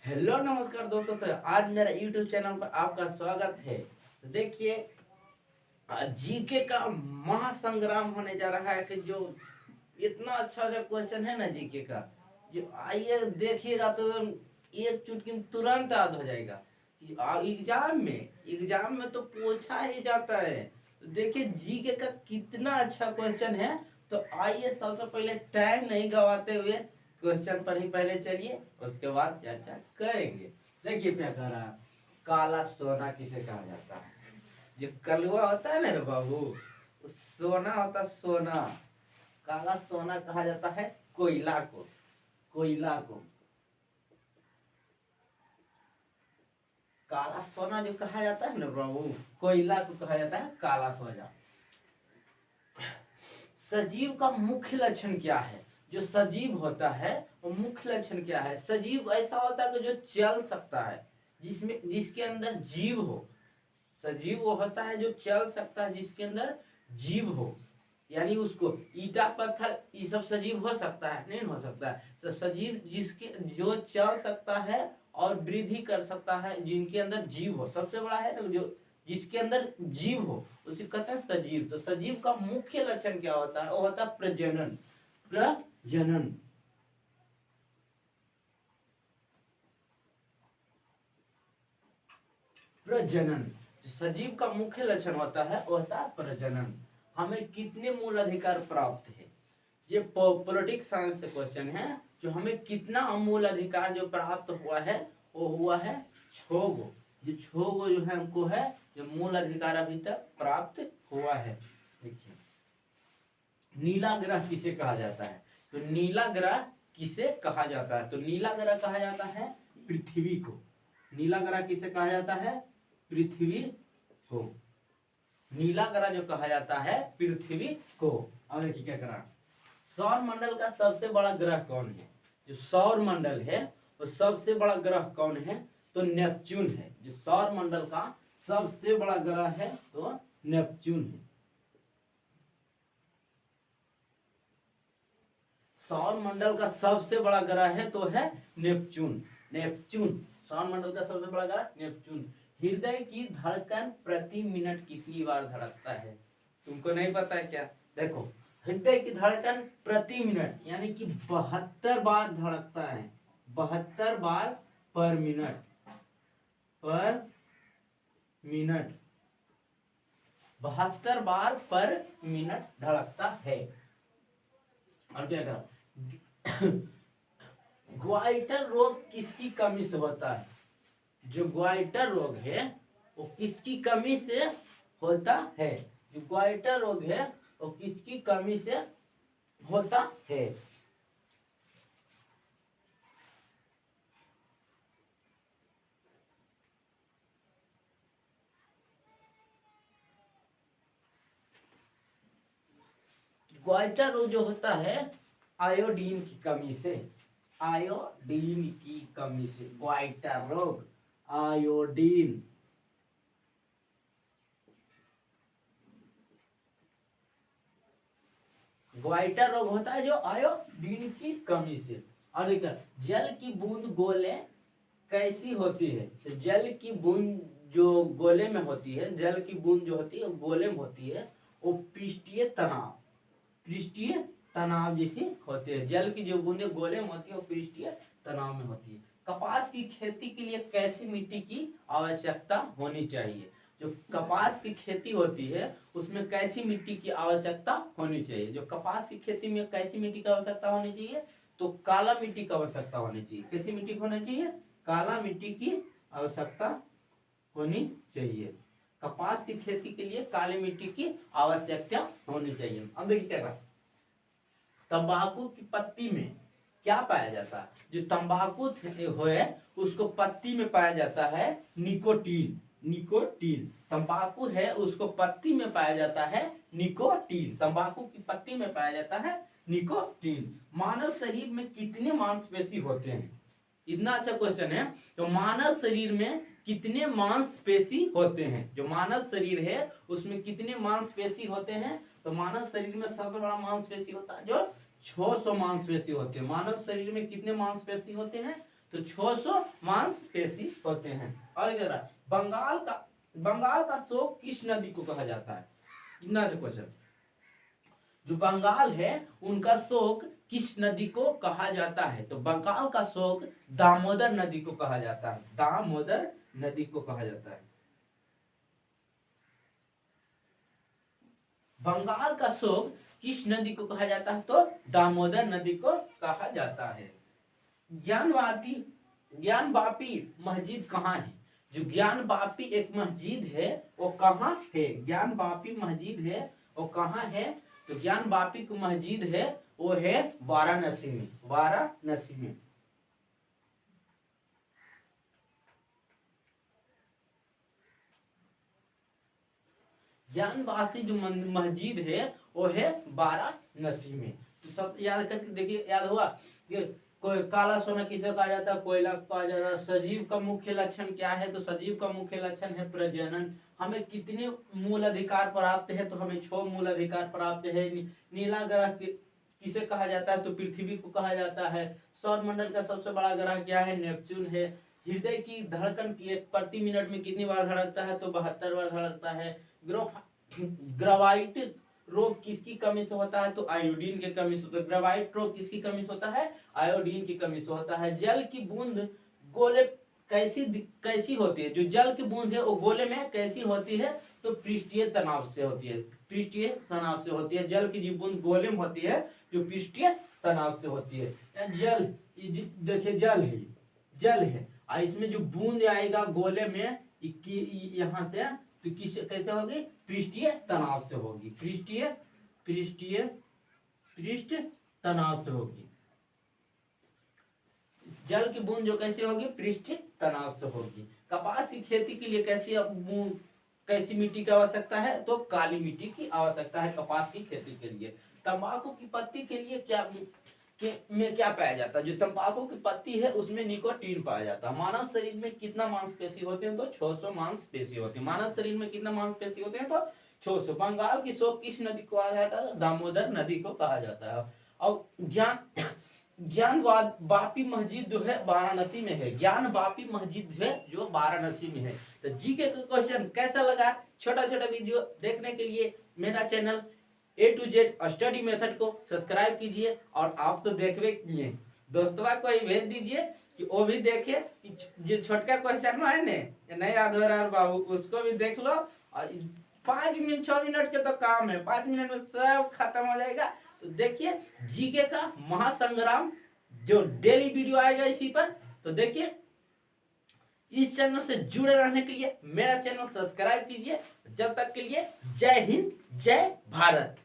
Hello नमस्कार दोस्तों। तो आज मेरा यूट्यूब चैनल पर आपका स्वागत है। तो देखिए, जीके का महासंग्राम होने जा रहा है कि जो इतना अच्छा सा क्वेश्चन है ना जीके का, जो आइए देखिएगा तो एक चुटकी में तुरंत याद हो जाएगा कि एग्जाम में तो पूछा ही जाता है। तो देखिए जीके का कितना अच्छा क्वेश्चन है। तो आइए सबसे पहले टाइम नहीं गवाते हुए क्वेश्चन पर ही पहले चलिए, उसके बाद चर्चा करेंगे। देखिए क्या कह रहा है, काला सोना किसे कहा जाता है? जो कलुआ होता है ना रे बाबू, वो सोना होता है, सोना। काला सोना कहा जाता है कोयला को। कोयला को काला सोना जो कहा जाता है ना बाबू, कोयला को कहा जाता है काला सोना। सजीव का मुख्य लक्षण क्या है? जो सजीव होता है वो मुख्य लक्षण क्या है? सजीव ऐसा होता है कि जो चल सकता है, जिसके अंदर जीव हो। सजीव वो होता है जो चल सकता है, जिसके अंदर जीव हो। यानी उसको ईटा पत्थर ये सब सजीव हो सकता है? नहीं हो सकता है। तो सजीव जिसके जो चल सकता है और वृद्धि कर सकता है, जिनके अंदर जीव हो, सबसे बड़ा है ना जो जिसके अंदर जीव हो, उसे कहते हैं सजीव। तो सजीव का मुख्य लक्षण क्या होता है? वो होता है प्रजनन। प्रजनन प्रजनन सजीव का मुख्य लक्षण होता है, वो होता है प्रजनन। हमें कितने मूल अधिकार प्राप्त है? ये पॉलिटिक्स साइंस से क्वेश्चन है। जो हमें कितना मूल अधिकार जो प्राप्त हुआ है, वो हुआ है 6 गो। जो 6 गो जो है हमको है, जो मूल अधिकार अभी तक प्राप्त हुआ है। देखिए, नीला ग्रह किसे कहा जाता है? तो नीला ग्रह किसे कहा जाता है? तो नीला ग्रह कहा जाता है पृथ्वी को। नीला ग्रह किसे कहा जाता है? पृथ्वी को। नीला ग्रह जो कहा जाता है पृथ्वी को। और देखिए क्या करा, सौर मंडल का सबसे बड़ा ग्रह कौन है? जो सौर मंडल है वो सबसे बड़ा ग्रह कौन है? तो नेपच्यून है। जो सौर मंडल का सबसे बड़ा ग्रह है तो नेपच्यून है। सौर मंडल का सबसे बड़ा ग्रह है तो है नेपच्यून। नेपच्यून सौर मंडल का सबसे बड़ा ग्रह नेपच्यून। हृदय की धड़कन प्रति मिनट कितनी बार धड़कता है? तुमको नहीं पता है क्या? देखो, हृदय की धड़कन प्रति मिनट यानी कि 72 बार धड़कता है। 72 बार पर मिनट। पर मिनट 72 बार पर मिनट धड़कता है। और क्या करा, ग्वाइटर रोग किसकी कमी से होता है? जो ग्वाइटर रोग है वो किसकी कमी से होता है? जो ग्वाइटर रोग है वो किसकी कमी से होता है? ग्वाइटर रोग जो होता है आयोडीन की कमी से। आयोडीन की कमी से ग्वाइटर रोग। आयोडीन ग्वाइटर रोग होता है जो आयोडीन की कमी से। और देखिए, जल की बूंद गोले कैसी होती है? तो जल की बूंद जो गोले में होती है, जल की बूंद जो होती है वो गोले में होती है, वो पृष्ठीय तनाव जैसी होती है। जल की जो बूंदे गोले में होती है वो पृष्ठीय तनाव में होती है। कपास की खेती के लिए कैसी मिट्टी की आवश्यकता होनी चाहिए? जो कपास की खेती होती है उसमें कैसी मिट्टी की आवश्यकता होनी चाहिए? जो कपास की खेती में कैसी मिट्टी की आवश्यकता होनी चाहिए? तो काला मिट्टी की आवश्यकता होनी चाहिए। कैसी मिट्टी होनी चाहिए? काला मिट्टी की आवश्यकता होनी चाहिए। कपास की खेती के लिए काली मिट्टी की आवश्यकता होनी चाहिए। अब देखिए क्या कहा, तंबाकू की पत्ती में क्या पाया जाता है? जो तंबाकू है उसको पत्ती में पाया जाता है निकोटीन। निकोटीन तंबाकू है उसको पत्ती में पाया जाता है निकोटीन। तंबाकू की पत्ती में पाया जाता है निकोटीन। मानव शरीर में कितने मांसपेशी होते हैं? इतना अच्छा क्वेश्चन है। तो मानव शरीर में कितने मांसपेशी होते हैं? जो मानव शरीर है उसमें कितने मांसपेशी होते हैं? तो मानव शरीर में सबसे बड़ा मांसपेशी होता है जो 600 मांसपेशी होते हैं। मानव शरीर में कितने मांसपेशी होते हैं? तो 600 मांसपेशी होते हैं। और जरा बंगाल का शोक किस नदी को कहा जाता है? क्वेश्चन, जो बंगाल है उनका शोक किस नदी को कहा जाता है? तो बंगाल का शोक दामोदर नदी को कहा जाता है। दामोदर नदी को कहा जाता है। बंगाल का शोक किस नदी को कहा जाता है? तो दामोदर नदी को कहा जाता है। ज्ञान वापी मस्जिद कहाँ है? जो ज्ञान वापी एक मस्जिद है वो कहाँ है? ज्ञान वापी मस्जिद है वो कहाँ है? तो ज्ञान वापी की मस्जिद है वो है वाराणसी में। वाराणसी में। ज्ञान वापी जो मस्जिद है वो है वाराणसी में। तो सब याद करके देखिए, याद हुआ कि कोई काला सोना किसे कहा जाता है? कोयला कहा जाता है। सजीव का मुख्य लक्षण क्या है? तो सजीव का मुख्य लक्षण है प्रजनन। हमें कितने मूल अधिकार प्राप्त है? तो हमें 6 मूल अधिकार प्राप्त है। नीला ग्रह किसे कहा जाता है? तो पृथ्वी को कहा जाता है। सौर मंडल का सबसे बड़ा ग्रह क्या है? नेपच्यून है। हृदय की धड़कन की प्रति मिनट में कितनी बार धड़कता है? तो 72 बार धड़कता है। ग्रेवाइट रोग किसकी कमी से होता है? तो आयोडीन की कमी से होता है। ग्रेवाइट रोग किसकी कमी से होता है? आयोडीन की कमी से होता है। जल की बूंद गोले कैसी होती है? जो जल की बूंद है वो गोले में कैसी होती है? तो पृष्ठीय तनाव से होती है। पृष्ठीय तनाव से होती है। जल की जो बूंद गोले में होती है जो पृष्ठीय तनाव से होती है। जल, देखिए जल है और इसमें जो बूंद आएगा गोले में यहाँ से, तो कैसे होगी? पृष्ठीय तनाव से होगी। पृष्ठ तनाव से होगी। जल की बूंद जो कैसे होगी? पृष्ठ तनाव से होगी। कपास की खेती के लिए कैसी मिट्टी की आवश्यकता है? तो काली मिट्टी की आवश्यकता है कपास की खेती के लिए। तंबाकू की पत्ती के लिए क्या पाया जाता है? जो तंबाकू की पत्ती है उसमें निकोटीन पाया जाता है। मानव शरीर में कितना मांसपेशी होते हैं? तो 600 मांसपेशी होते हैं। मानव शरीर में कितना मांसपेशी होते हैं? तो 600। बंगाल की शोक किस नदी को कहा जाता है? दामोदर नदी को कहा जाता है। और ज्ञान वापी मस्जिद जो है वाराणसी में है। ज्ञान वापी मस्जिद है जो वाराणसी में है। तो जीके का क्वेश्चन कैसा लगा? छोटा छोटा वीडियो देखने के लिए मेरा channel A to Z study method को सब्सक्राइब कीजिए। और आप तो देखबे किए, दोस्तवा को ही भेज दीजिए कि वो भी देखे। जो छोटका क्वेश्चन है ने नहीं याद हो रहा है बाबू, उसको भी देख लो। और 5 मिनट 6 मिनट के तो काम है, 5 मिनट में सब खत्म हो जाएगा। तो देखिए जीके का महासंग्राम जो डेली वीडियो आएगा इसी पर। तो देखिए, इस चैनल से जुड़े रहने के लिए मेरा चैनल सब्सक्राइब कीजिए। जब तक के लिए जय हिंद, जय भारत।